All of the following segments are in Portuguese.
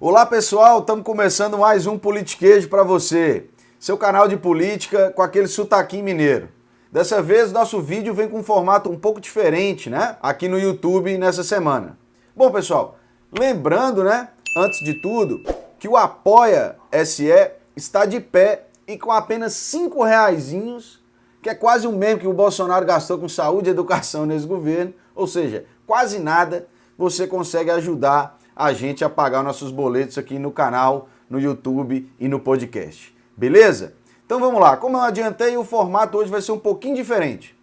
Olá pessoal, estamos começando mais um Politiquejo para você, seu canal de política com aquele sotaquinho mineiro. Dessa vez nosso vídeo vem com um formato um pouco diferente, né? Aqui no YouTube nessa semana. Bom pessoal, lembrando, né, antes de tudo, que o Apoia.se está de pé e com apenas R$5, que é quase o mesmo que o Bolsonaro gastou com saúde e educação nesse governo, ou seja, quase nada, você consegue ajudar a gente a pagar nossos boletos aqui no canal, no YouTube e no podcast. Beleza? Então vamos lá. Como eu adiantei, o formato hoje vai ser um pouquinho diferente.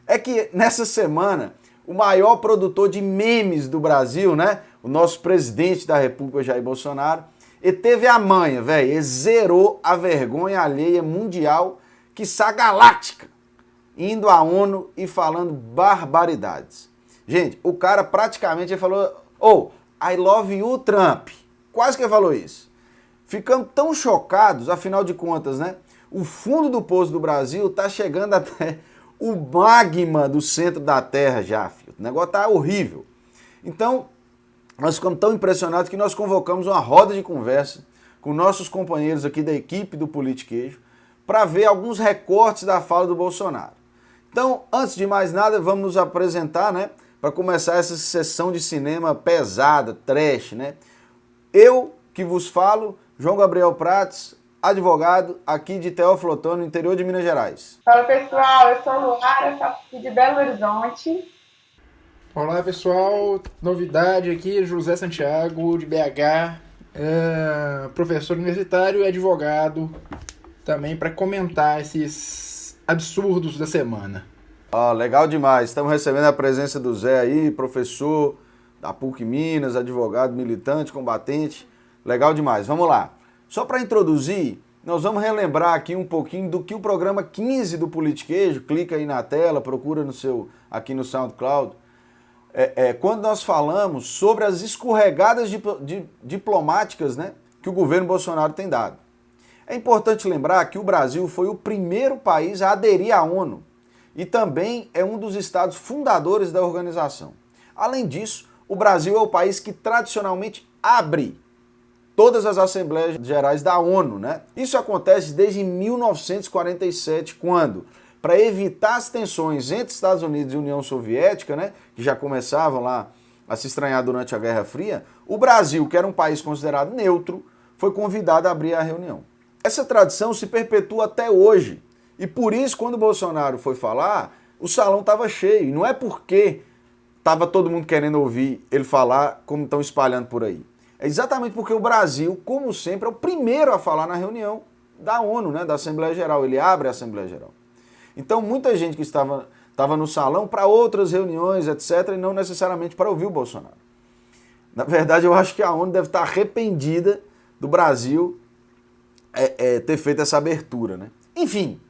É que nessa semana, o maior produtor de memes do Brasil, né? O nosso presidente da República, Jair Bolsonaro, ele teve a manha, velho. Ele zerou a vergonha alheia mundial, quiçá galáctica, indo à ONU e falando barbaridades. Gente, o cara praticamente falou... I love you, Trump. Quase que ele falou isso. Ficamos tão chocados, afinal de contas, né? O fundo do poço do Brasil tá chegando até o magma do centro da Terra já, filho. O negócio tá horrível. Então, nós ficamos tão impressionados que nós convocamos uma roda de conversa com nossos companheiros aqui da equipe do Politiquejo para ver alguns recortes da fala do Bolsonaro. Então, antes de mais nada, vamos nos apresentar, né? Para começar essa sessão de cinema pesada, trash, né? Eu que vos falo, João Gabriel Prates, advogado aqui de Teófilo Otoni, no interior de Minas Gerais. Fala pessoal, eu sou Luara, aqui de Belo Horizonte. Olá pessoal, novidade aqui, José Santiago de BH, professor universitário e advogado também para comentar esses absurdos da semana. Legal demais. Estamos recebendo a presença do Zé aí, professor da PUC Minas, advogado, militante, combatente. Legal demais. Vamos lá. Só para introduzir, nós vamos relembrar aqui um pouquinho do que o programa 15 do Politiquejo, clica aí na tela, procura aqui no SoundCloud, quando nós falamos sobre as escorregadas diplomáticas, né, que o governo Bolsonaro tem dado. É importante lembrar que o Brasil foi o primeiro país a aderir à ONU, e também é um dos estados fundadores da organização. Além disso, o Brasil é o país que tradicionalmente abre todas as Assembleias Gerais da ONU, né? Isso acontece desde 1947, quando, para evitar as tensões entre Estados Unidos e União Soviética, né, que já começavam lá a se estranhar durante a Guerra Fria, o Brasil, que era um país considerado neutro, foi convidado a abrir a reunião. Essa tradição se perpetua até hoje. E por isso, quando o Bolsonaro foi falar, o salão estava cheio. E não é porque estava todo mundo querendo ouvir ele falar, como estão espalhando por aí. É exatamente porque o Brasil, como sempre, é o primeiro a falar na reunião da ONU, né, da Assembleia Geral. Ele abre a Assembleia Geral. Então, muita gente que estava no salão para outras reuniões, etc., e não necessariamente para ouvir o Bolsonaro. Na verdade, eu acho que a ONU deve estar arrependida do Brasil ter feito essa abertura, né? Enfim.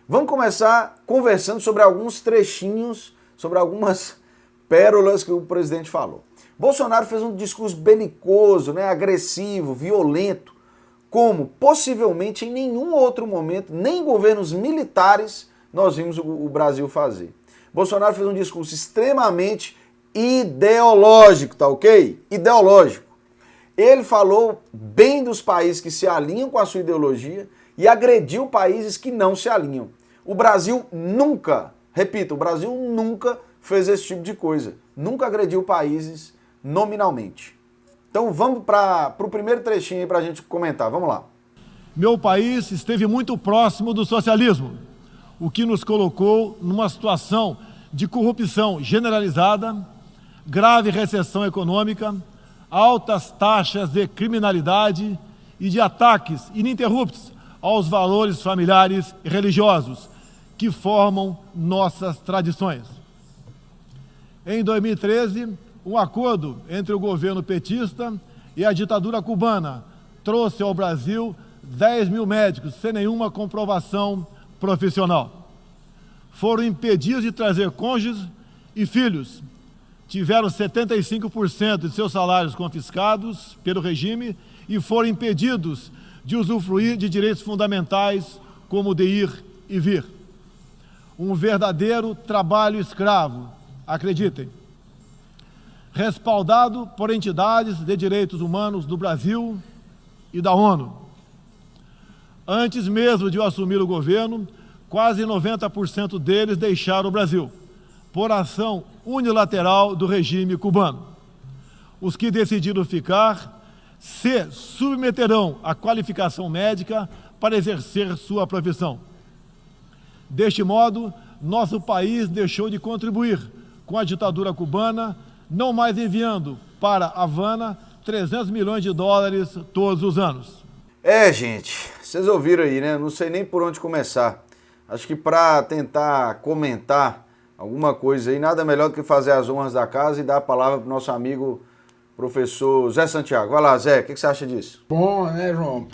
Vamos começar conversando sobre alguns trechinhos, sobre algumas pérolas que o presidente falou. Bolsonaro fez um discurso belicoso, né, agressivo, violento, como possivelmente em nenhum outro momento, nem governos militares, nós vimos o Brasil fazer. Bolsonaro fez um discurso extremamente ideológico, tá ok? Ideológico. Ele falou bem dos países que se alinham com a sua ideologia e agrediu países que não se alinham. O Brasil nunca, repito, o Brasil nunca fez esse tipo de coisa. Nunca agrediu países nominalmente. Então vamos para o primeiro trechinho aí para a gente comentar. Vamos lá. Meu país esteve muito próximo do socialismo, o que nos colocou numa situação de corrupção generalizada, grave recessão econômica, altas taxas de criminalidade e de ataques ininterruptos aos valores familiares e religiosos que formam nossas tradições. Em 2013, um acordo entre o governo petista e a ditadura cubana trouxe ao Brasil 10 mil médicos sem nenhuma comprovação profissional. Foram impedidos de trazer cônjuges e filhos. Tiveram 75% de seus salários confiscados pelo regime e foram impedidos de usufruir de direitos fundamentais como de ir e vir. Um verdadeiro trabalho escravo, acreditem. respaldado por entidades de direitos humanos do Brasil e da ONU. Antes mesmo de eu assumir o governo, quase 90% deles deixaram o Brasil, por ação unilateral do regime cubano. Os que decidiram ficar se submeterão à qualificação médica para exercer sua profissão. Deste modo, nosso país deixou de contribuir com a ditadura cubana, não mais enviando para Havana 300 milhões de dólares todos os anos. Gente, vocês ouviram aí, né? Não sei nem por onde começar. Acho que para tentar comentar alguma coisa aí, nada melhor do que fazer as honras da casa e dar a palavra para o nosso amigo professor Zé Santiago. Vai lá, Zé, o que você acha disso? Bom, né, João?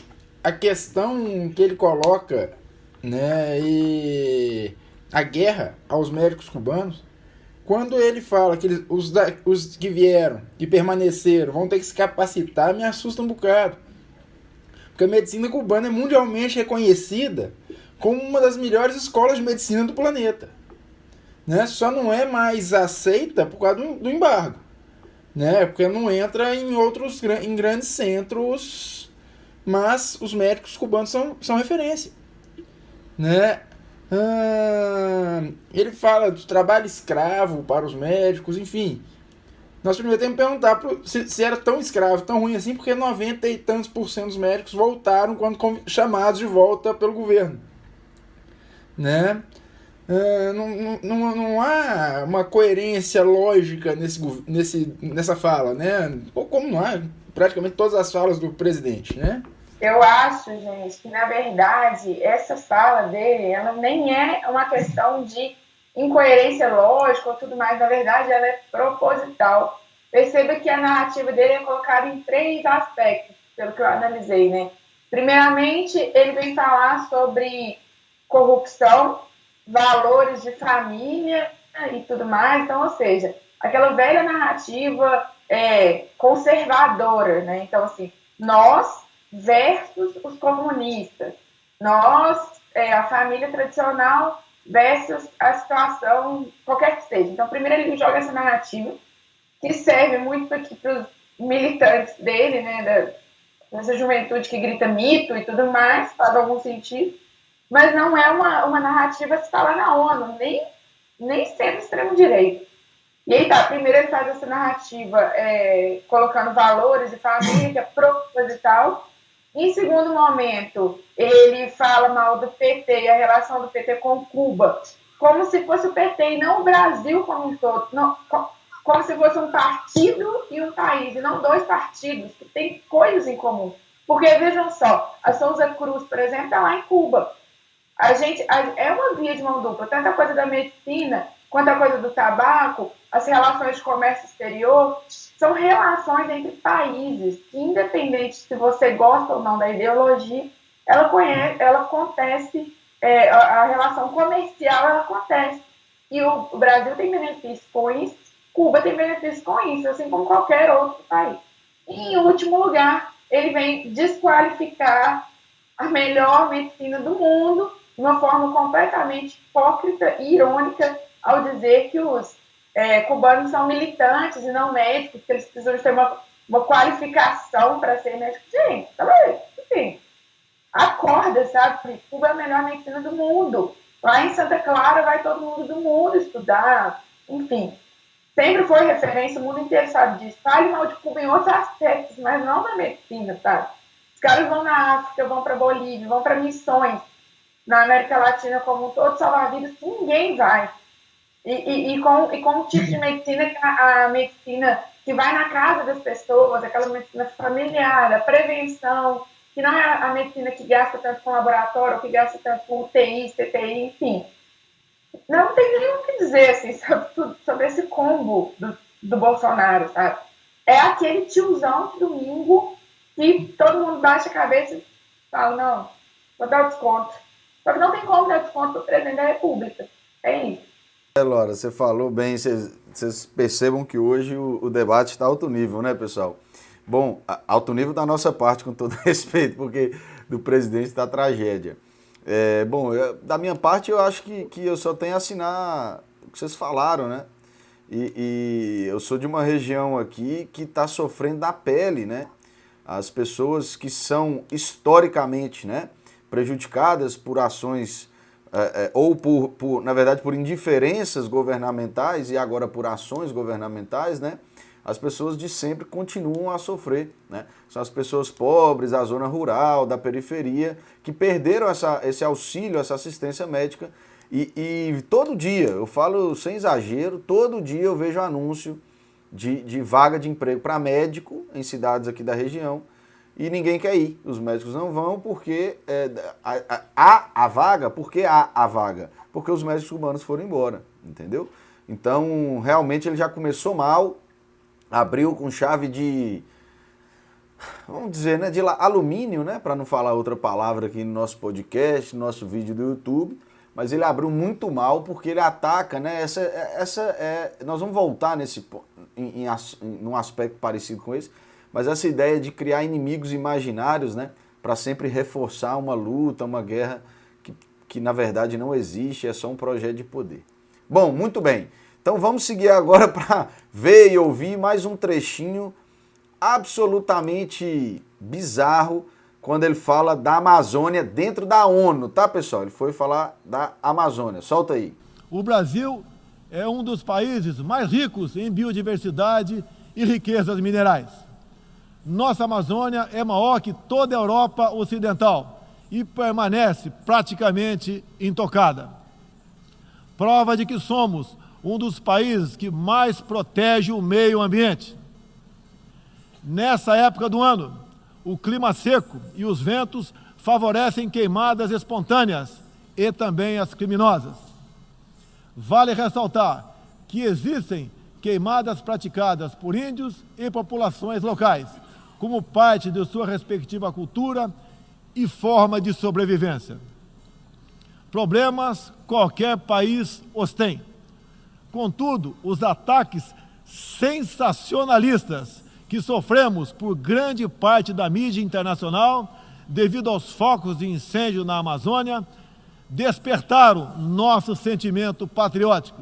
A questão que ele coloca, né, e a guerra aos médicos cubanos, quando ele fala que os que vieram, que permaneceram, vão ter que se capacitar, me assusta um bocado. Porque a medicina cubana é mundialmente reconhecida como uma das melhores escolas de medicina do planeta. Né? Só não é mais aceita por causa do embargo. Né? Porque não entra em grandes centros, mas os médicos cubanos são referência. Né? Ele fala do trabalho escravo para os médicos, enfim. Nós primeiro temos que perguntar se era tão escravo, tão ruim assim, porque 90 e tantos por cento dos médicos voltaram quando chamados de volta pelo governo. Né? Não há uma coerência lógica nessa fala, né? Ou como não há praticamente todas as falas do presidente, né? Eu acho, gente, que na verdade essa fala dele, ela nem é uma questão de incoerência lógica ou tudo mais, na verdade ela é proposital. Perceba que a narrativa dele é colocada em 3 aspectos, pelo que eu analisei, né? Primeiramente, ele vem falar sobre corrupção, valores de família e tudo mais, então, ou seja, aquela velha narrativa conservadora, né? Então, assim, nós versus os comunistas, nós, a família tradicional versus a situação, qualquer que seja. Então, primeiro ele joga essa narrativa, que serve muito para os militantes dele, né, dessa juventude que grita mito e tudo mais, faz algum sentido, mas não é uma narrativa a se falar na ONU, nem sendo extremo-direito. E aí tá, primeiro ele faz essa narrativa colocando valores de família, que é proposital. Em segundo momento, ele fala mal do PT e a relação do PT com Cuba, como se fosse o PT e não o Brasil como um todo, não, como se fosse um partido e um país, e não 2 partidos que têm coisas em comum. Porque, vejam só, a Souza Cruz, por exemplo, está lá em Cuba. É uma via de mão dupla, tanto a coisa da medicina quanto a coisa do tabaco, as relações de comércio exterior, são relações entre países que, independente se você gosta ou não da ideologia, ela acontece, a relação comercial ela acontece. E o Brasil tem benefícios com isso, Cuba tem benefícios com isso, assim como qualquer outro país. E, em último lugar, ele vem desqualificar a melhor medicina do mundo de uma forma completamente hipócrita e irônica ao dizer que os cubanos são militantes e não médicos, que eles precisam ter uma qualificação para ser médico. Gente, tá bem, enfim, acorda, sabe? Cuba é a melhor medicina do mundo. Lá em Santa Clara vai todo mundo do mundo estudar, enfim. Sempre foi referência, o mundo inteiro sabe disso. Fale mal de Cuba em outros aspectos, mas não na medicina, sabe? Os caras vão na África, vão para Bolívia, vão para missões na América Latina como um todo, salvar vidas, ninguém vai. E com um tipo de medicina, a medicina que vai na casa das pessoas, aquela medicina familiar, a prevenção, que não é a medicina que gasta tanto com laboratório, ou que gasta tanto com UTI, CTI, enfim. Não tem nem o que dizer assim, sobre esse combo do Bolsonaro, sabe? É aquele tiozão de domingo que todo mundo baixa a cabeça e fala, não, vou dar o desconto. Só que não tem como dar desconto para o presidente da República. É isso. Laura, você falou bem, vocês percebam que hoje o debate está alto nível, né, pessoal? Bom, alto nível da nossa parte, com todo respeito, porque do presidente está tragédia. Da minha parte, eu acho que eu só tenho a assinar o que vocês falaram, né? E eu sou de uma região aqui que está sofrendo na pele, né? As pessoas que são historicamente, né, prejudicadas por ações ou na verdade, por indiferenças governamentais e agora por ações governamentais, né? As pessoas de sempre continuam a sofrer, né? São as pessoas pobres, da zona rural, da periferia, que perderam esse auxílio, essa assistência médica. E todo dia, eu falo sem exagero, todo dia eu vejo anúncio de vaga de emprego para médico em cidades aqui da região e ninguém quer ir. Os médicos não vão porque há a vaga, porque os médicos cubanos foram embora, entendeu? Então, realmente ele já começou mal, abriu com chave de, vamos dizer, né, de alumínio, né, para não falar outra palavra aqui no nosso podcast, no nosso vídeo do YouTube. Mas ele abriu muito mal porque ele ataca, né? Nós vamos voltar num aspecto parecido com esse, mas essa ideia de criar inimigos imaginários, né? Para sempre reforçar uma luta, uma guerra que na verdade não existe, é só um projeto de poder. Bom, muito bem. Então vamos seguir agora para ver e ouvir mais um trechinho absolutamente bizarro quando ele fala da Amazônia dentro da ONU, tá, pessoal? Ele foi falar da Amazônia. Solta aí. O Brasil é um dos países mais ricos em biodiversidade e riquezas minerais. Nossa Amazônia é maior que toda a Europa Ocidental e permanece praticamente intocada. Prova de que somos um dos países que mais protege o meio ambiente. Nessa época do ano, o clima seco e os ventos favorecem queimadas espontâneas e também as criminosas. Vale ressaltar que existem queimadas praticadas por índios e populações locais, como parte de sua respectiva cultura e forma de sobrevivência. Problemas qualquer país os tem. Contudo, os ataques sensacionalistas que sofremos por grande parte da mídia internacional, devido aos focos de incêndio na Amazônia, despertaram nosso sentimento patriótico.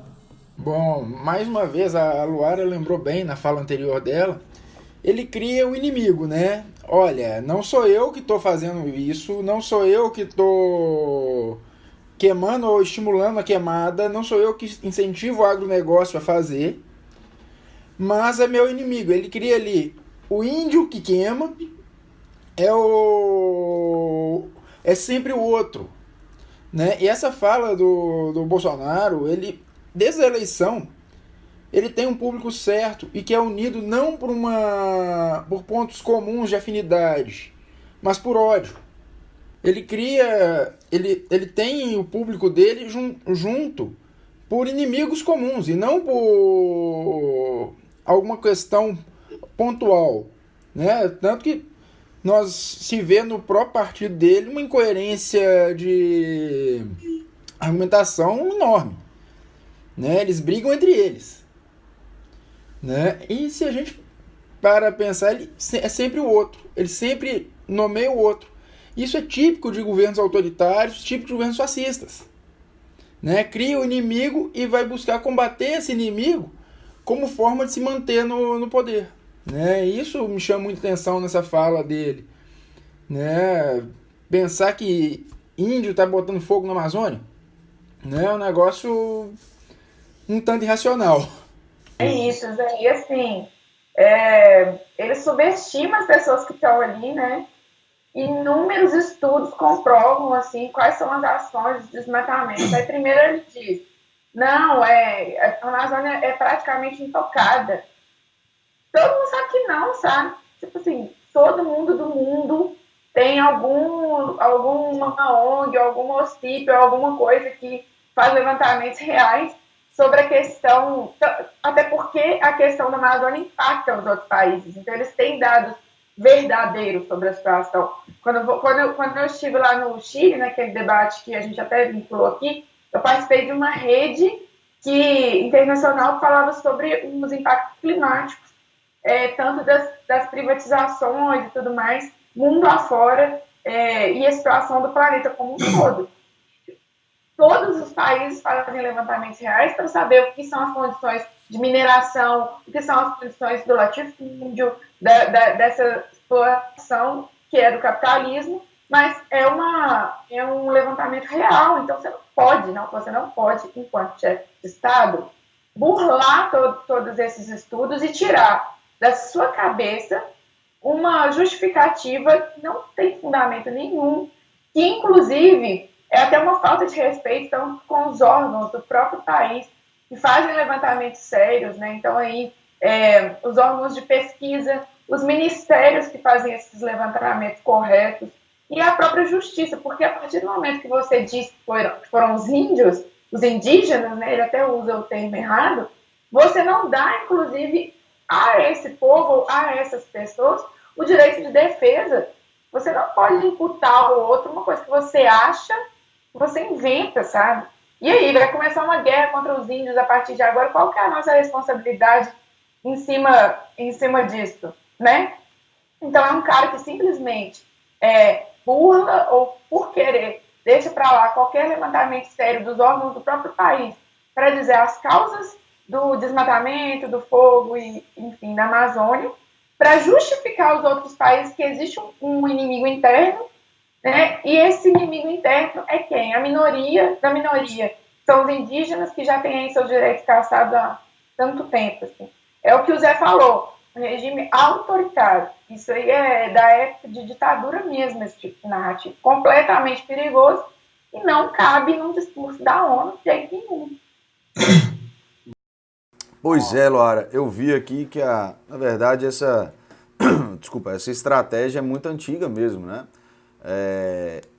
Bom, mais uma vez, a Luara lembrou bem na fala anterior dela, ele cria o inimigo, né? Olha, não sou eu que estou fazendo isso, não sou eu que estou queimando ou estimulando a queimada, não sou eu que incentivo o agronegócio a fazer, mas é meu inimigo. Ele cria ali o índio que queima, é sempre o outro, né? E essa fala do Bolsonaro, ele, desde a eleição, ele tem um público certo e que é unido não por pontos comuns de afinidade, mas por ódio. Ele tem o público dele junto por inimigos comuns e não por alguma questão pontual, né? Tanto que nós se vê no próprio partido dele uma incoerência de argumentação enorme, né? Eles brigam entre eles, né? E se a gente para pensar, ele é sempre o outro, ele sempre nomeia o outro. Isso é típico de governos autoritários, típico de governos fascistas, né? Cria o inimigo e vai buscar combater esse inimigo como forma de se manter no poder, né? Isso me chama muita atenção nessa fala dele, né? Pensar que índio está botando fogo na Amazônia, né? É um negócio um tanto irracional. É isso, Zé. E assim, ele subestima as pessoas que estão ali, né? Inúmeros estudos comprovam assim, quais são as ações de desmatamento. Aí primeiro ele diz, não, a Amazônia é praticamente intocada. Todo mundo sabe que não, sabe? Tipo assim, todo mundo do mundo tem alguma ONG, algum hospício, alguma coisa que faz levantamentos reais sobre a questão, até porque a questão da Amazônia impacta os outros países. Então eles têm dados verdadeiro sobre a situação. Quando eu estive lá no Chile, naquele debate que a gente até vinculou aqui, eu participei de uma rede internacional que falava sobre os impactos climáticos, tanto das privatizações e tudo mais, mundo afora, e a situação do planeta como um todo. todos os países fazem levantamentos reais para saber o que são as condições de mineração, o que são as condições do latifúndio, dessa exploração que é do capitalismo, mas é um levantamento real, então você não pode, enquanto chefe de Estado, burlar todos esses estudos e tirar da sua cabeça uma justificativa que não tem fundamento nenhum, que inclusive é até uma falta de respeito tanto com os órgãos do próprio país que fazem levantamentos sérios, né? Então aí os órgãos de pesquisa, os ministérios que fazem esses levantamentos corretos e a própria justiça, porque a partir do momento que você diz que foram os índios, os indígenas, né? Ele até usa o termo errado, você não dá, inclusive, a esse povo, a essas pessoas, o direito de defesa. Você não pode imputar ao outro uma coisa que você acha, que você inventa, sabe? E aí, vai começar uma guerra contra os índios a partir de agora. Qual que é a nossa responsabilidade em cima disso, né? Então, é um cara que simplesmente burla ou, por querer, deixa para lá qualquer levantamento sério dos órgãos do próprio país para dizer as causas do desmatamento, do fogo e, enfim, da Amazônia, para justificar os outros países que existe um inimigo interno, né? E esse inimigo interno é quem? A minoria da minoria. São os indígenas que já têm aí seus direitos caçados há tanto tempo. Assim. É o que o Zé falou, um regime autoritário. Isso aí é da época de ditadura mesmo, esse tipo de narrativa. Completamente perigoso e não cabe num discurso da ONU de jeito nenhum. Pois é, Luara, eu vi aqui que, na verdade, essa estratégia é muito antiga mesmo, né?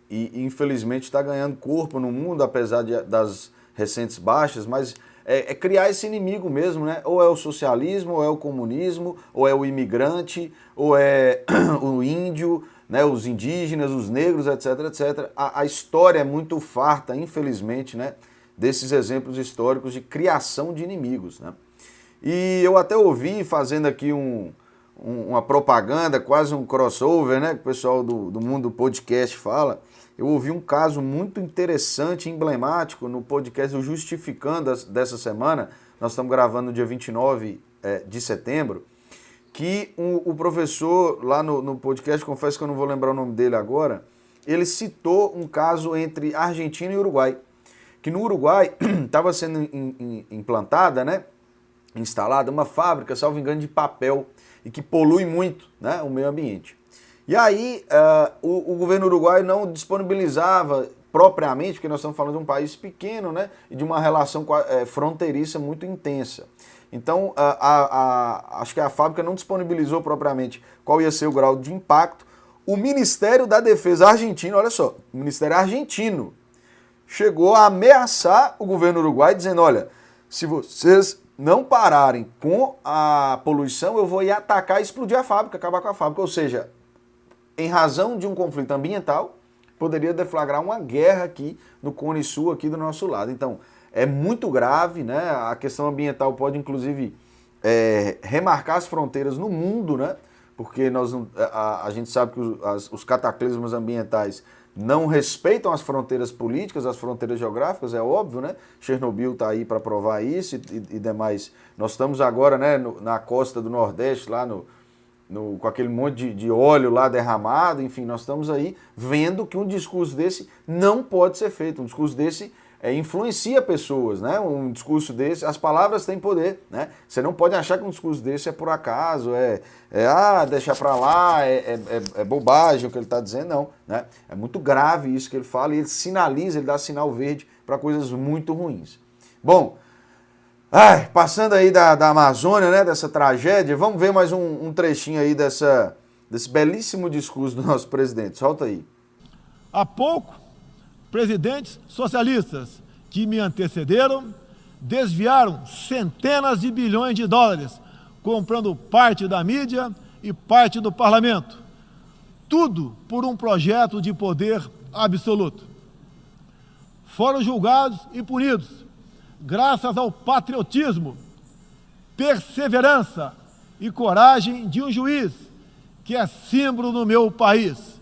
E infelizmente está ganhando corpo no mundo, apesar das recentes baixas, mas é criar esse inimigo mesmo, né? Ou é o socialismo, ou é o comunismo, ou é o imigrante, ou é o índio, né? Os indígenas, os negros, etc, etc. A história é muito farta, infelizmente, né? Desses exemplos históricos de criação de inimigos, né? E eu até ouvi, fazendo aqui uma propaganda, quase um crossover, né, que o pessoal do mundo do podcast fala, eu ouvi um caso muito interessante, emblemático, no podcast do Justificando dessa semana, nós estamos gravando no dia 29 de setembro, que o professor lá no podcast, confesso que eu não vou lembrar o nome dele agora, ele citou um caso entre Argentina e Uruguai, que no Uruguai estava sendo implantada, né, instalada uma fábrica, salvo engano, de papel e que polui muito, né, o meio ambiente. E aí o governo uruguaio não disponibilizava propriamente, porque nós estamos falando de um país pequeno, né, e de uma relação fronteiriça muito intensa. Então, acho que a fábrica não disponibilizou propriamente qual ia ser o grau de impacto. O Ministério da Defesa argentino, olha só, o Ministério argentino chegou a ameaçar o governo uruguaio, dizendo, olha, se vocês não pararem com a poluição, eu vou ir atacar e explodir a fábrica, acabar com a fábrica. Ou seja, em razão de um conflito ambiental, poderia deflagrar uma guerra aqui no Cone Sul, aqui do nosso lado. Então, é muito grave, né? A questão ambiental pode, inclusive, remarcar as fronteiras no mundo, né? Porque a gente sabe que os cataclismos ambientais não respeitam as fronteiras políticas, as fronteiras geográficas, é óbvio, né? Chernobyl está aí para provar isso e demais. Nós estamos agora, né, na costa do Nordeste, lá com aquele monte de óleo lá derramado, enfim, nós estamos aí vendo que um discurso desse não pode ser feito. Um discurso desse influencia pessoas, né? Um discurso desse, as palavras têm poder, né? Você não pode achar que um discurso desse é por acaso, deixa pra lá, é bobagem o que ele está dizendo, não, né? É muito grave isso que ele fala e ele sinaliza, ele dá sinal verde para coisas muito ruins. Bom, passando aí da Amazônia, né, dessa tragédia, vamos ver mais um trechinho aí desse belíssimo discurso do nosso presidente. Solta aí. Há pouco, presidentes socialistas que me antecederam desviaram centenas de bilhões de dólares, comprando parte da mídia e parte do parlamento. Tudo por um projeto de poder absoluto. Foram julgados e punidos, graças ao patriotismo, perseverança e coragem de um juiz que é símbolo no meu país,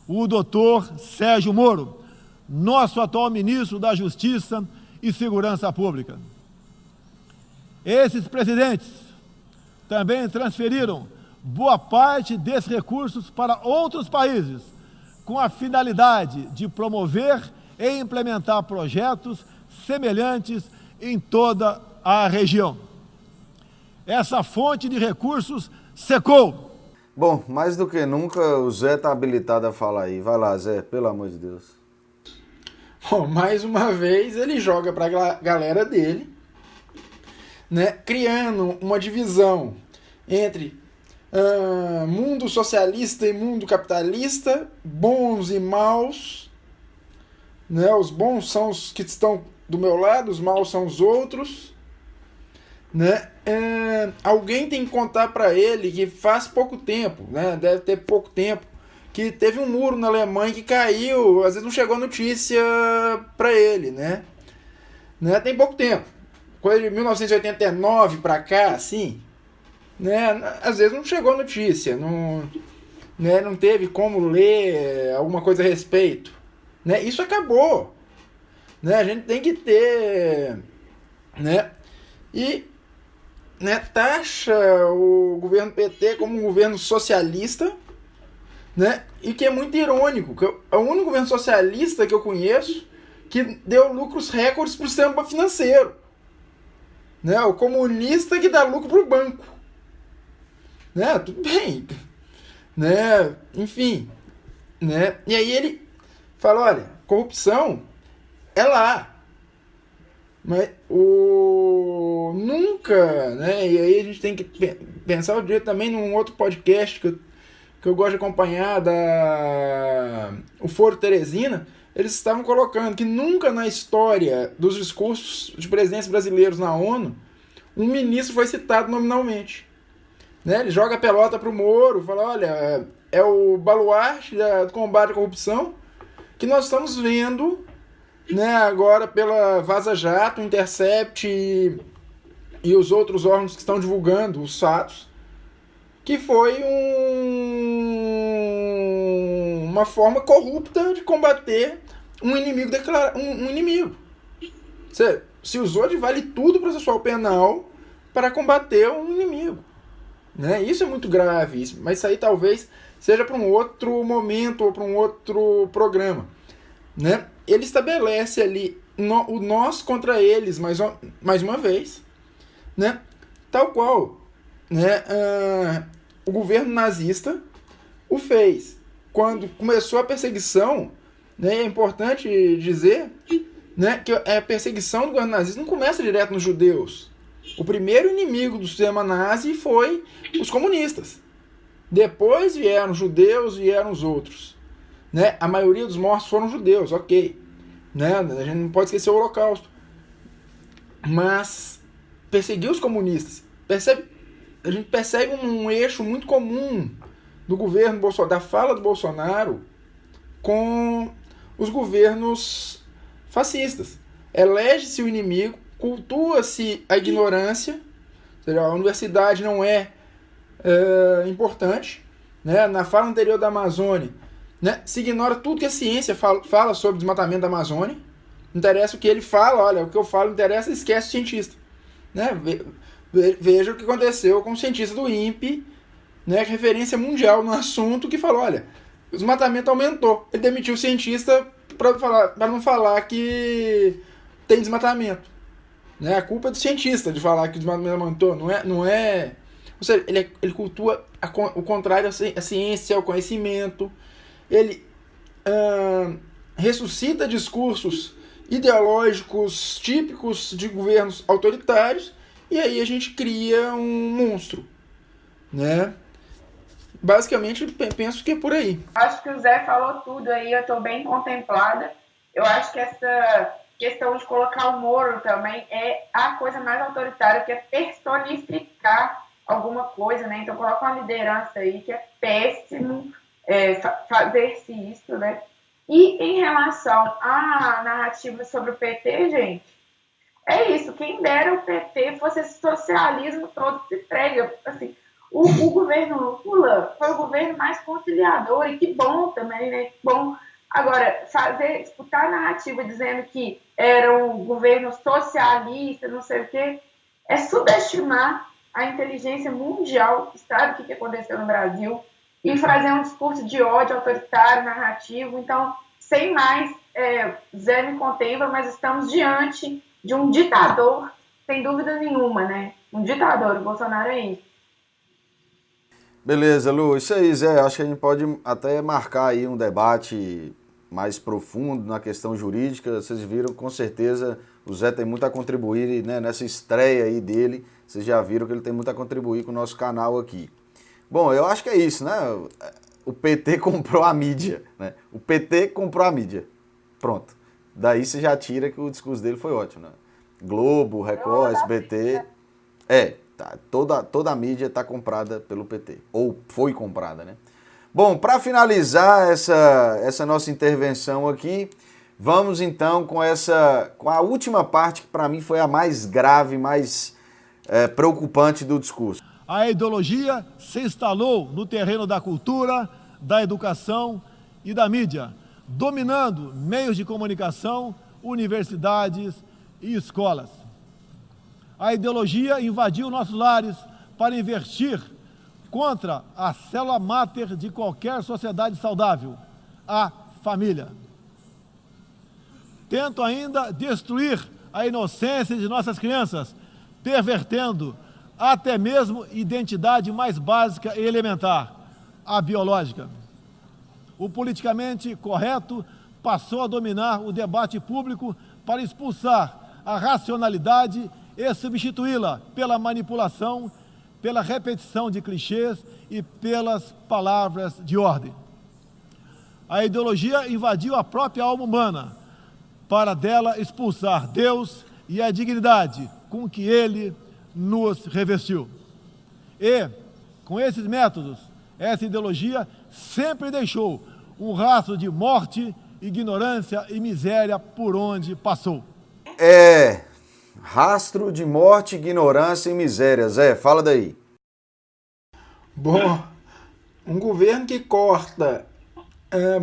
o doutor Sérgio Moro, nosso atual ministro da Justiça e Segurança Pública. Esses presidentes também transferiram boa parte desses recursos para outros países, com a finalidade de promover e implementar projetos semelhantes em toda a região. Essa fonte de recursos secou. Bom, mais do que nunca o Zé está habilitado a falar aí. Vai lá, Zé, pelo amor de Deus. Bom, mais uma vez ele joga para a galera dele, né, criando uma divisão entre mundo socialista e mundo capitalista, bons e maus, né? Os bons são os que estão do meu lado, os maus são os outros, né? Alguém tem que contar para ele que faz pouco tempo, né? Deve ter pouco tempo, que teve um muro na Alemanha que caiu, às vezes não chegou notícia para ele, né? Tem pouco tempo, coisa de 1989 para cá, assim, né? Às vezes não chegou notícia, não teve como ler alguma coisa a respeito, né? Isso acabou, né? A gente tem que ter, né? E, né, taxa o governo PT como um governo socialista, né? E que é muito irônico, que é o único governo socialista que eu conheço que deu lucros recordes para o sistema financeiro, né? O comunista que dá lucro para o banco, né? Tudo bem, né? Enfim, né? E aí ele fala, olha, corrupção é lá, mas nunca, né? E aí a gente tem que pensar o dia também num outro podcast que eu gosto de acompanhar, o Foro Teresina. Eles estavam colocando que nunca na história dos discursos de presidentes brasileiros na ONU um ministro foi citado nominalmente, né? Ele joga a pelota pro Moro, fala, olha, é o baluarte do combate à corrupção que nós estamos vendo, né, agora pela Vaza Jato, Intercept e os outros órgãos que estão divulgando os fatos, que foi uma forma corrupta de combater um inimigo declarado, um inimigo. Você se usou de vale tudo processual penal para combater um inimigo, né? Isso é muito grave, mas isso aí talvez seja para um outro momento ou para um outro programa, né? Ele estabelece ali o nós contra eles mais uma vez, né? Tal qual, né, o governo nazista o fez quando começou a perseguição, né? É importante dizer, né, que a perseguição do governo nazista não começa direto nos judeus. O primeiro inimigo do sistema nazi foi os comunistas. Depois vieram os judeus, vieram os outros, né? A maioria dos mortos foram judeus, ok, né? A gente não pode esquecer o Holocausto, mas perseguiu os comunistas. A gente percebe um eixo muito comum do governo Bolsonaro, da fala do Bolsonaro com os governos fascistas. Elege-se o inimigo, cultua-se a ignorância, ou seja, a universidade não é importante, né? Na fala anterior da Amazônia, né, se ignora tudo que a ciência fala sobre o desmatamento da Amazônia. Não interessa o que ele fala, olha, o que eu falo interessa, esquece o cientista, né? Veja o que aconteceu com o cientista do INPE, né, referência mundial no assunto, que falou, olha, o desmatamento aumentou. Ele demitiu o cientista para não falar que tem desmatamento, né? A culpa é do cientista de falar que o desmatamento aumentou, não é. Ou seja, ele cultua o contrário à ciência, ao conhecimento. Ele ressuscita discursos ideológicos típicos de governos autoritários, e aí a gente cria um monstro, né? Basicamente, penso que é por aí. Acho que o Zé falou tudo aí, eu estou bem contemplada. Eu acho que essa questão de colocar o Moro também é a coisa mais autoritária, que é personificar alguma coisa, né? Então coloca uma liderança aí que é péssimo fazer-se isso, né? E em relação à narrativa sobre o PT, gente, é isso, quem dera o PT fosse esse socialismo todo que se prega, assim, o governo Lula foi o governo mais conciliador, e que bom também, né? Que bom Agora, disputar a narrativa dizendo que era um governo socialista, não sei o quê, é subestimar a inteligência mundial, que sabe o que aconteceu no Brasil, e fazer um discurso de ódio autoritário, narrativo. Então, sem mais, Zé me contempla, mas estamos diante de um ditador, sem dúvida nenhuma, né? Um ditador, o Bolsonaro é isso. Beleza, Lu, isso aí, Zé, acho que a gente pode até marcar aí um debate mais profundo na questão jurídica. Vocês viram, com certeza, o Zé tem muito a contribuir, né, nessa estreia aí dele. Vocês já viram que ele tem muito a contribuir com o nosso canal aqui. Bom, eu acho que é isso, né? O PT comprou a mídia, né? O PT comprou a mídia. Pronto. Daí você já tira que o discurso dele foi ótimo, né? Globo, Record, SBT. Tá, toda a mídia está comprada pelo PT. Ou foi comprada, né? Bom, para finalizar essa nossa intervenção aqui, vamos então com a última parte, que para mim foi a mais grave, mais preocupante do discurso. A ideologia se instalou no terreno da cultura, da educação e da mídia, dominando meios de comunicação, universidades e escolas. A ideologia invadiu nossos lares para investir contra a célula máter de qualquer sociedade saudável, a família. Tento ainda destruir a inocência de nossas crianças, pervertendo até mesmo identidade mais básica e elementar, a biológica. O politicamente correto passou a dominar o debate público para expulsar a racionalidade e substituí-la pela manipulação, pela repetição de clichês e pelas palavras de ordem. A ideologia invadiu a própria alma humana para dela expulsar Deus e a dignidade com que Ele nos revestiu. E, com esses métodos, essa ideologia sempre deixou um rastro de morte, ignorância e miséria por onde passou. Rastro de morte, ignorância e miséria. Zé, fala daí. Bom, um governo que corta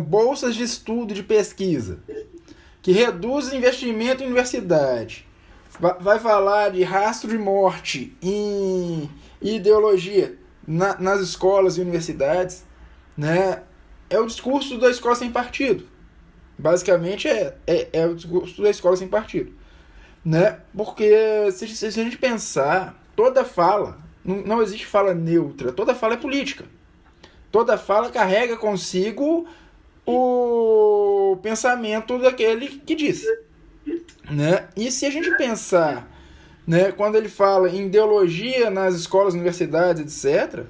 bolsas de estudo, de pesquisa, que reduz investimento em universidade, vai falar de rastro de morte e ideologia nas escolas e universidades, né? É o discurso da escola sem partido. Basicamente é o discurso da escola sem partido. Né? Porque se a gente pensar, toda fala, não existe fala neutra, toda fala é política. Toda fala carrega consigo o pensamento daquele que diz. Né? E se a gente pensar, né, quando ele fala em ideologia nas escolas, universidades, etc.,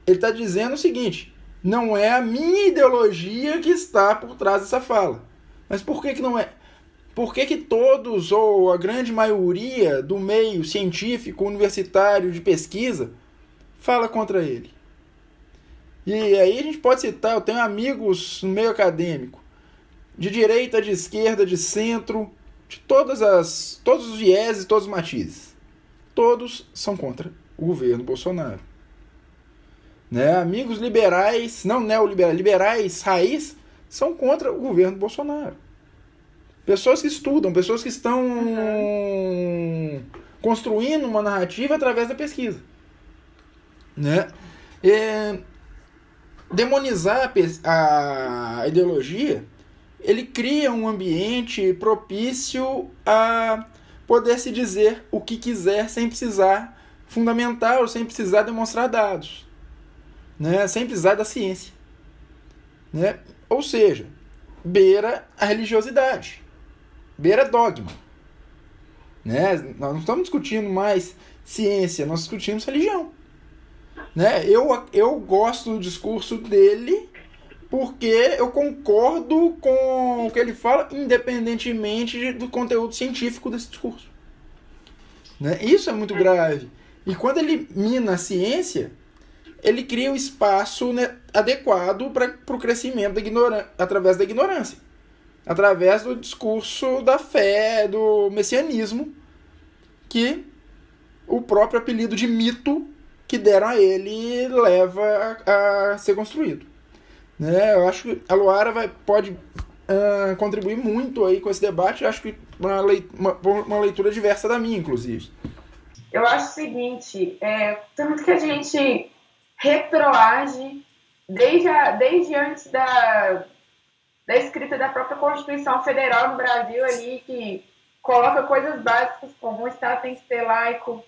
ele está dizendo o seguinte: não é a minha ideologia que está por trás dessa fala. Mas por que não é? Por que todos, ou a grande maioria do meio científico, universitário, de pesquisa, fala contra ele? E aí a gente pode citar, eu tenho amigos no meio acadêmico, de direita, de esquerda, de centro, de todos os vieses, todos os matizes. Todos são contra o governo Bolsonaro. Né? Amigos liberais, não neoliberais, liberais raiz, são contra o governo Bolsonaro. Pessoas que estudam, pessoas que estão construindo uma narrativa através da pesquisa. Né? Demonizar a ideologia, ele cria um ambiente propício a poder se dizer o que quiser sem precisar fundamentar ou sem precisar demonstrar dados, né? Sem precisar da ciência. Né? Ou seja, beira a religiosidade. Beira dogma. Né? Nós não estamos discutindo mais ciência, nós discutimos religião. Né? Eu gosto do discurso dele porque eu concordo com o que ele fala, independentemente do conteúdo científico desse discurso. Né? Isso é muito grave. E quando ele mina a ciência, ele cria um espaço, né, adequado para o crescimento através da ignorância. Através do discurso da fé, do messianismo, que o próprio apelido de mito que deram a ele leva a ser construído. né? Eu acho que a Luara pode contribuir muito aí com esse debate. Eu acho que uma leitura diversa da minha, inclusive. Eu acho o seguinte, tanto que a gente retroage desde antes da escrita da própria Constituição Federal no Brasil ali, que coloca coisas básicas como o Estado tem que ser laico,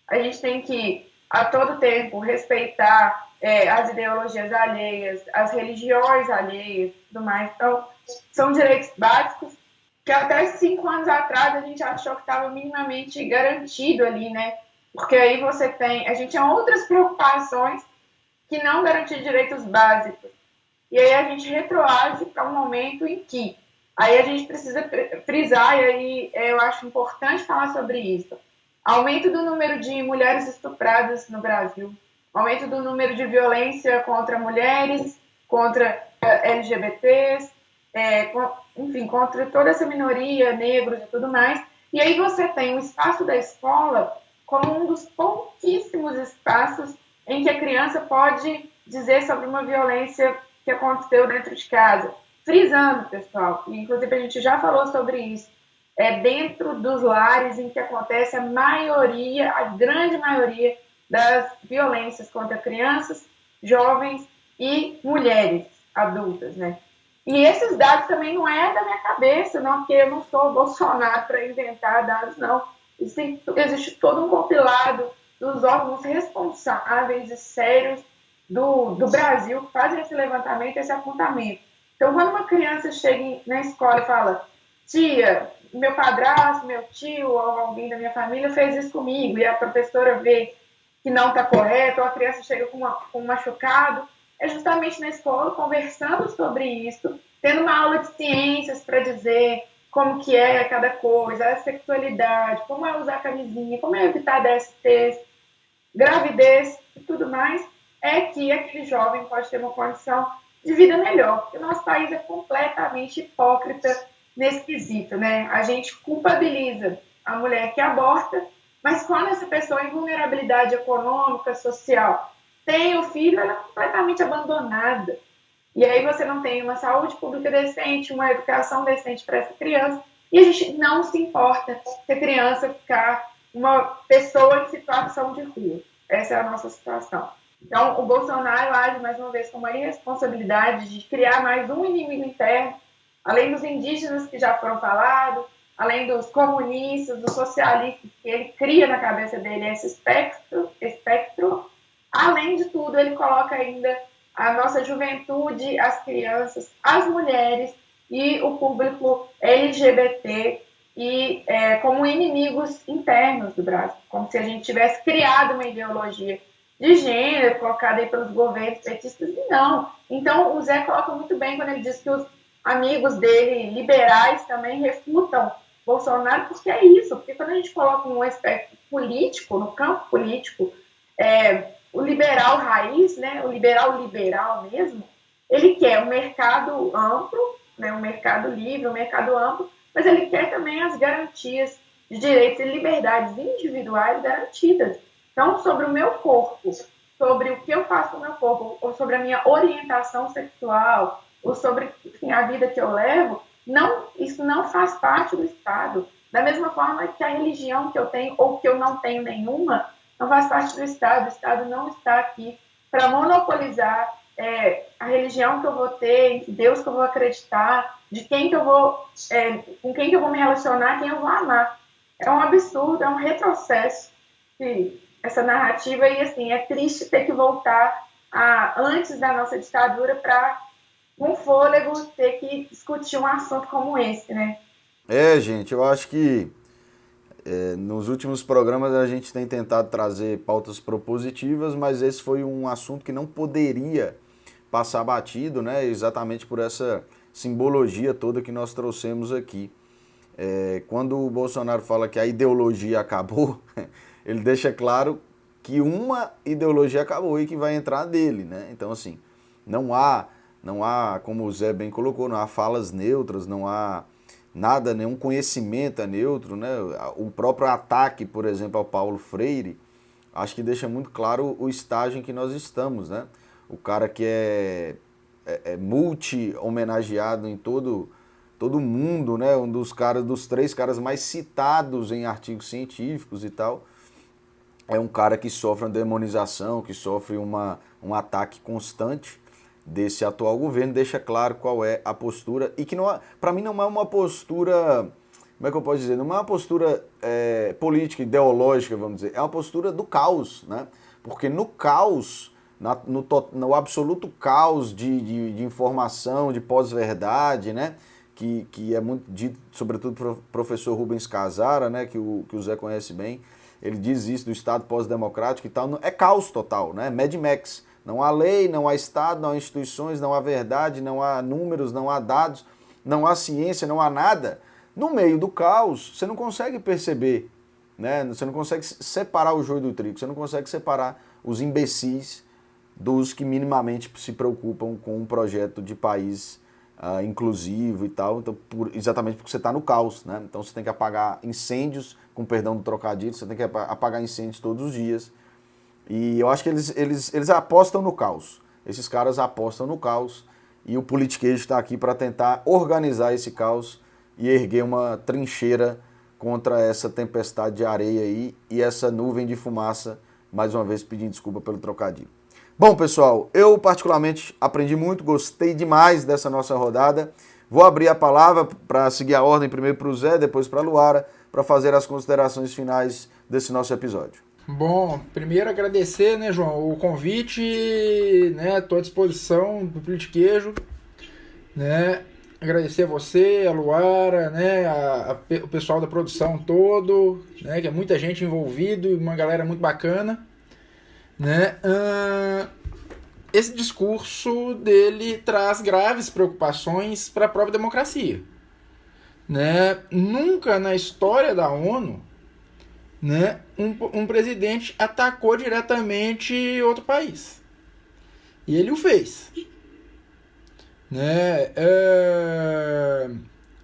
a gente tem que, a todo tempo, respeitar as ideologias alheias, as religiões alheias e tudo mais. Então, são direitos básicos que até 5 anos atrás a gente achou que estava minimamente garantido ali, né? Porque aí a gente tinha outras preocupações que não garantir direitos básicos. E aí a gente retroage para um momento em que aí a gente precisa frisar, e aí eu acho importante falar sobre isso. Aumento do número de mulheres estupradas no Brasil, aumento do número de violência contra mulheres, contra LGBTs, enfim, contra toda essa minoria, negros e tudo mais. E aí você tem o espaço da escola como um dos pouquíssimos espaços em que a criança pode dizer sobre uma violência que aconteceu dentro de casa. Frisando, pessoal, e inclusive a gente já falou sobre isso, dentro dos lares em que acontece a grande maioria das violências contra crianças, jovens e mulheres adultas, né? E esses dados também não é da minha cabeça, não, porque eu não sou Bolsonaro para inventar dados, não. Existe todo um compilado dos órgãos responsáveis e sérios do Brasil que fazem esse levantamento, esse apontamento. Então, quando uma criança chega na escola e fala, tia, meu padrasto, meu tio ou alguém da minha família fez isso comigo, e a professora vê que não está correto, ou a criança chega com um machucado, é justamente na escola, conversando sobre isso, tendo uma aula de ciências para dizer como que é cada coisa, a sexualidade, como é usar camisinha, como é evitar DSTs, gravidez e tudo mais, é que aquele jovem pode ter uma condição de vida melhor. Porque o nosso país é completamente hipócrita nesse quesito, né? A gente culpabiliza a mulher que aborta, mas quando essa pessoa em vulnerabilidade econômica, social, tem o filho, ela é completamente abandonada. E aí você não tem uma saúde pública decente, uma educação decente para essa criança, e a gente não se importa se a criança ficar uma pessoa em situação de rua. Essa é a nossa situação. Então, o Bolsonaro age, mais uma vez, com uma irresponsabilidade de criar mais um inimigo interno, além dos indígenas que já foram falados, além dos comunistas, dos socialistas, que ele cria na cabeça dele esse espectro. Além de tudo, ele coloca ainda a nossa juventude, as crianças, as mulheres e o público LGBT como inimigos internos do Brasil, como se a gente tivesse criado uma ideologia de gênero colocada aí pelos governos petistas, e não. Então, o Zé coloca muito bem quando ele diz que os amigos dele, liberais, também refutam Bolsonaro, porque é isso, porque quando a gente coloca um aspecto político, no campo político, o liberal raiz, né, o liberal mesmo, ele quer um mercado amplo, né, um mercado livre, um mercado amplo, mas ele quer também as garantias de direitos e liberdades individuais garantidas. Então, sobre o meu corpo, sobre o que eu faço com o meu corpo, ou sobre a minha orientação sexual, ou sobre, enfim, a vida que eu levo, isso não faz parte do Estado. Da mesma forma que a religião que eu tenho, ou que eu não tenho nenhuma, não faz parte do Estado. O Estado não está aqui para monopolizar a religião que eu vou ter, em Deus que eu vou acreditar, de quem que eu vou, com quem que eu vou me relacionar, quem eu vou amar. É um absurdo, é um retrocesso essa narrativa, e assim, é triste ter que voltar antes da nossa ditadura para, com fôlego, ter que discutir um assunto como esse, né? Gente, eu acho que nos últimos programas a gente tem tentado trazer pautas propositivas, mas esse foi um assunto que não poderia passar batido, né? Exatamente por essa simbologia toda que nós trouxemos aqui. Quando o Bolsonaro fala que a ideologia acabou, ele deixa claro que uma ideologia acabou e que vai entrar dele, né? Então, assim, não há, como o Zé bem colocou, não há falas neutras, não há nada, nenhum conhecimento é neutro, né? O próprio ataque, por exemplo, ao Paulo Freire, acho que deixa muito claro o estágio em que nós estamos, né? O cara que é multi-homenageado em todo mundo, né? Um dos 3 caras mais citados em artigos científicos e tal. É um cara que sofre uma demonização, que sofre um ataque constante desse atual governo. Deixa claro qual é a postura, e que, para mim, não é uma postura, como é que eu posso dizer? Não é uma postura política, ideológica, vamos dizer. É uma postura do caos, né? Porque no caos, no absoluto caos de informação, de pós-verdade, né? Que é muito dito, sobretudo pro professor Rubens Casara, né? Que o Zé conhece bem. Ele diz isso do Estado pós-democrático e tal. É caos total, né? Mad Max. Não há lei, não há Estado, não há instituições, não há verdade, não há números, não há dados, não há ciência, não há nada. No meio do caos, você não consegue perceber, né? Você não consegue separar o joio do trigo, você não consegue separar os imbecis dos que minimamente se preocupam com um projeto de país inclusivo e tal, então, exatamente porque você está no caos, né? Então você tem que apagar incêndios, com perdão do trocadilho, você tem que apagar incêndios todos os dias. E eu acho que eles apostam no caos. Esses caras apostam no caos, e o politiquejo está aqui para tentar organizar esse caos e erguer uma trincheira contra essa tempestade de areia aí e essa nuvem de fumaça, mais uma vez pedindo desculpa pelo trocadilho. Bom, pessoal, eu particularmente aprendi muito, gostei demais dessa nossa rodada. Vou abrir a palavra para seguir a ordem, primeiro para o Zé, depois para a Luara, para fazer as considerações finais desse nosso episódio. Bom, primeiro agradecer, né, João, o convite, né, estou à disposição do Politiquejo, né, agradecer a você, a Luara, né, o pessoal da produção todo, né, que é muita gente envolvida e uma galera muito bacana, né. Esse discurso dele traz graves preocupações para a própria democracia, né. Nunca na história da ONU, né, um presidente atacou diretamente outro país. E ele o fez. Né,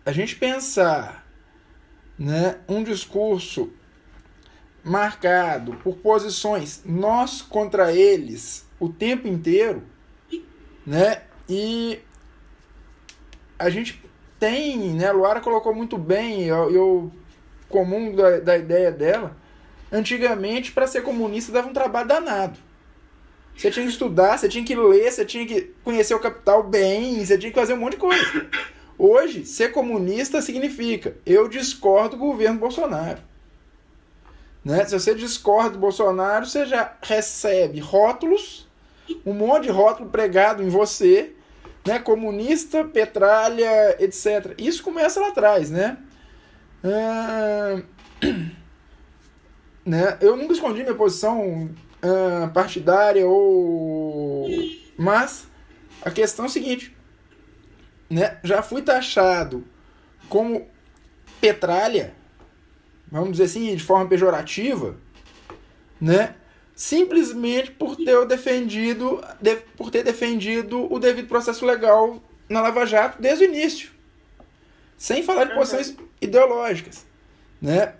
a gente pensar, né, um discurso marcado por posições nós contra eles o tempo inteiro, né, e a gente tem, né, a Luara colocou muito bem, eu comum da ideia dela, antigamente, para ser comunista dava um trabalho danado. Você tinha que estudar, você tinha que ler, você tinha que conhecer o capital bem, você tinha que fazer um monte de coisa. Hoje, ser comunista significa eu discordo do governo Bolsonaro. Né? Se você discorda do Bolsonaro, você já recebe rótulos, um monte de rótulo pregado em você, né? Comunista, petralha, etc. Isso começa lá atrás, né? Né? Eu nunca escondi minha posição partidária, mas a questão é o seguinte, né? Já fui taxado como petralha, vamos dizer assim, de forma pejorativa, né? Simplesmente por ter defendido o devido processo legal na Lava Jato desde o início, sem falar de posições ideológicas, né?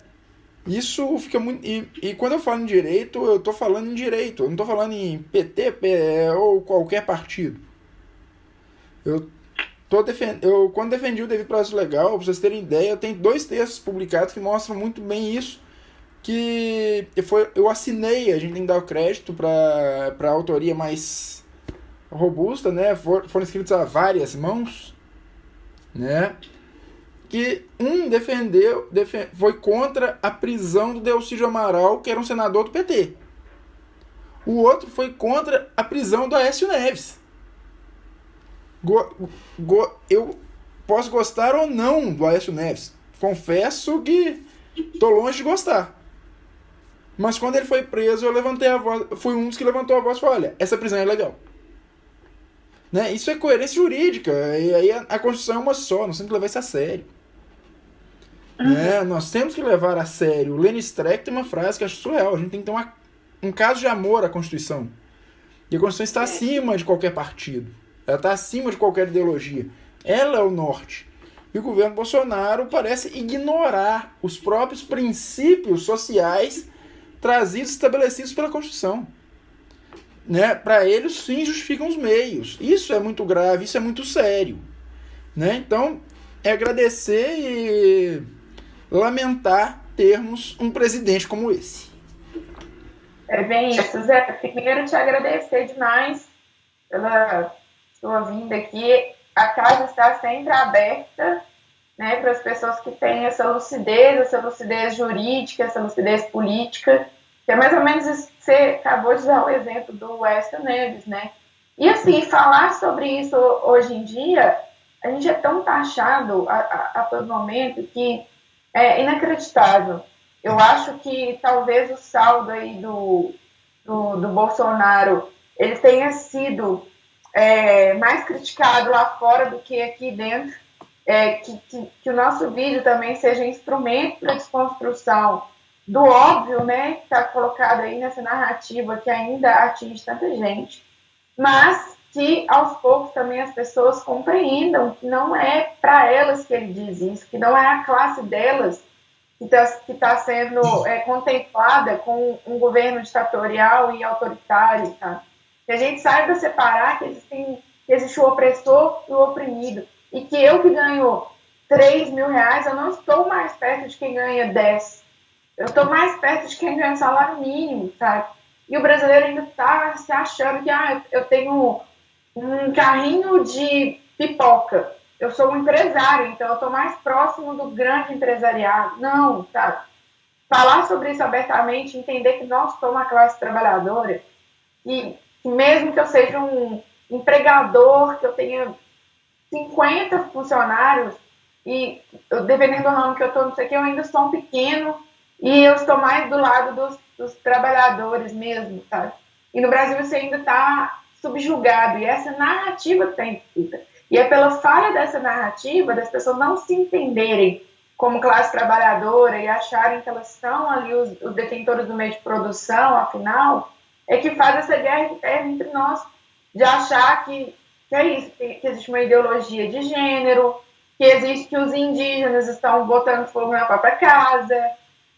Isso fica muito... E quando eu falo em direito, eu estou falando em direito, eu não estou falando em PT ou qualquer partido. Quando defendi o devido processo legal, para vocês terem ideia, eu tenho 2 textos publicados que mostram muito bem isso, que eu assinei, a gente tem que dar o crédito para a autoria mais robusta, né? Foram escritos a várias mãos, né? Que foi contra a prisão do Delcídio Amaral, que era um senador do PT. O outro foi contra a prisão do Aécio Neves. Eu posso gostar ou não do Aécio Neves. Confesso que estou longe de gostar. Mas quando ele foi preso, eu levantei a voz. Fui um dos que levantou a voz e falou: olha, essa prisão é legal. Né? Isso é coerência jurídica. E aí a Constituição é uma só, nós temos que levar isso a sério. Né? Nós temos que levar a sério. O Lenny Streck tem uma frase que eu acho surreal: a gente tem que ter um caso de amor à Constituição. E a Constituição está acima de qualquer partido. Ela está acima de qualquer ideologia. Ela é o norte. E o governo Bolsonaro parece ignorar os próprios princípios sociais trazidos, estabelecidos pela Constituição. né? Para ele, os fins justificam os meios. Isso é muito grave, isso é muito sério, né? Então, é agradecer e lamentar termos um presidente como esse. É bem isso, Zé. Primeiro, te agradecer demais pela sua vinda aqui. A casa está sempre aberta, né, para as pessoas que têm essa lucidez jurídica, essa lucidez política, que é mais ou menos isso que você acabou de dar o exemplo do Weston Neves, né? E assim, falar sobre isso hoje em dia, a gente é tão taxado a todo momento que é inacreditável. Eu acho que talvez o saldo aí do Bolsonaro ele tenha sido mais criticado lá fora do que aqui dentro. Que o nosso vídeo também seja instrumento para desconstrução do óbvio, né, que está colocado aí nessa narrativa que ainda atinge tanta gente, mas que aos poucos também as pessoas compreendam que não é para elas que ele diz isso, que não é a classe delas que tá sendo contemplada com um governo ditatorial e autoritário, tá? Que a gente saiba separar que existe o opressor e o oprimido, e que eu que ganho 3 mil reais, eu não estou mais perto de quem ganha 10. Eu estou mais perto de quem ganha salário mínimo, sabe? E o brasileiro ainda está se achando que eu tenho um carrinho de pipoca. Eu sou um empresário, então eu estou mais próximo do grande empresariado. Não, sabe? Falar sobre isso abertamente, entender que nós somos uma classe trabalhadora, e mesmo que eu seja um empregador, que eu tenha 50 funcionários, e dependendo do ramo que eu estou, não sei o que, eu ainda sou um pequeno, e eu estou mais do lado dos trabalhadores mesmo, sabe? E no Brasil isso ainda está subjugado, e essa narrativa que está em disputa. E é pela falha dessa narrativa, das pessoas não se entenderem como classe trabalhadora e acharem que elas são ali os detentores do meio de produção, afinal, é que faz essa guerra interna entre nós, de achar que é isso, que existe uma ideologia de gênero, que existe que os indígenas estão botando fogo na própria casa,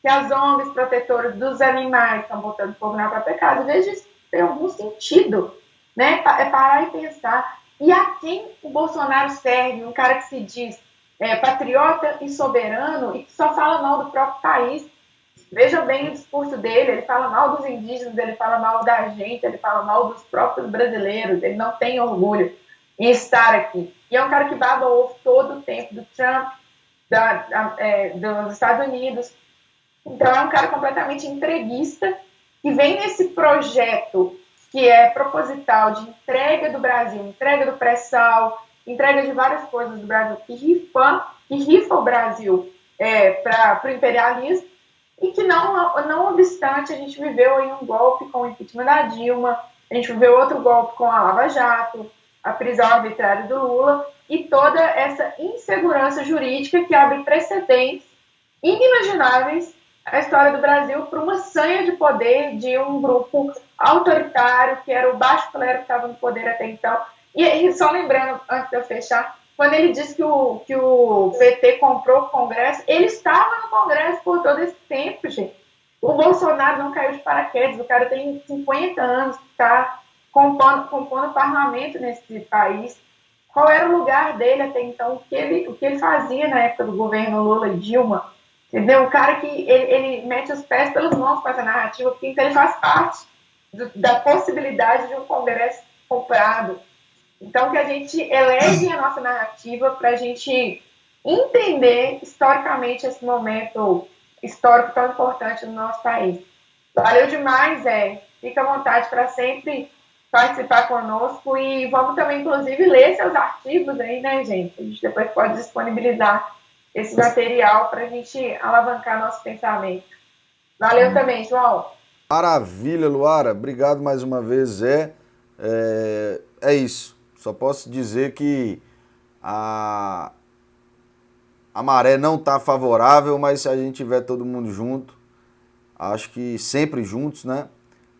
que as ONGs protetoras dos animais estão botando fogo na própria casa. Veja isso tem algum sentido, né? É parar e pensar. E a quem o Bolsonaro serve? Um cara que se diz patriota e soberano e que só fala mal do próprio país. Veja bem o discurso dele, ele fala mal dos indígenas, ele fala mal da gente, ele fala mal dos próprios brasileiros, ele não tem orgulho em estar aqui. E é um cara que baba ovo todo o tempo do Trump, dos Estados Unidos. Então é um cara completamente entreguista que vem nesse projeto que é proposital de entrega do Brasil, entrega do pré-sal, entrega de várias coisas do Brasil, que rifa o Brasil para o imperialismo, e que não obstante a gente viveu aí um golpe com o impeachment da Dilma, a gente viveu outro golpe com a Lava Jato, a prisão arbitrária do Lula, e toda essa insegurança jurídica que abre precedentes inimagináveis à história do Brasil para uma sanha de poder de um grupo autoritário, que era o baixo clero que estava no poder até então. E só lembrando, antes de eu fechar, quando ele disse que o PT comprou o Congresso, ele estava no Congresso por todo esse tempo, gente. O Bolsonaro não caiu de paraquedas, o cara tem 50 anos que está compondo o parlamento nesse país. Qual era o lugar dele até então? O que ele fazia na época do governo Lula e Dilma? Entendeu? O cara que ele mete os pés pelas mãos com essa narrativa, porque então ele faz parte da possibilidade de um Congresso comprado. Então, que a gente elege a nossa narrativa para a gente entender historicamente esse momento histórico tão importante no nosso país. Valeu demais, Fica à vontade para sempre participar conosco e vamos também, inclusive, ler seus artigos aí, né, gente? A gente depois pode disponibilizar esse material para a gente alavancar nosso pensamento. Valeu também, João. Maravilha, Luara. Obrigado mais uma vez, Zé. É isso. Só posso dizer que a maré não está favorável, mas se a gente tiver todo mundo junto, acho que sempre juntos, né?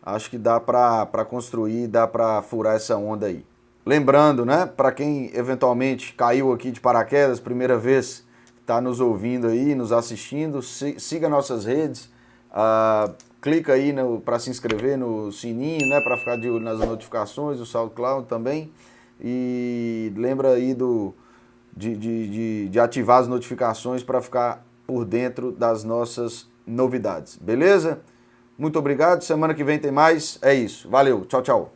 Acho que dá para construir, dá para furar essa onda aí. Lembrando, né? Para quem eventualmente caiu aqui de paraquedas, primeira vez está nos ouvindo aí, nos assistindo, siga nossas redes, clica aí para se inscrever no sininho, né? Para ficar de olho nas notificações, o SoundCloud também. E lembra aí de ativar as notificações para ficar por dentro das nossas novidades. Beleza? Muito obrigado. Semana que vem tem mais. É isso. Valeu. Tchau, tchau.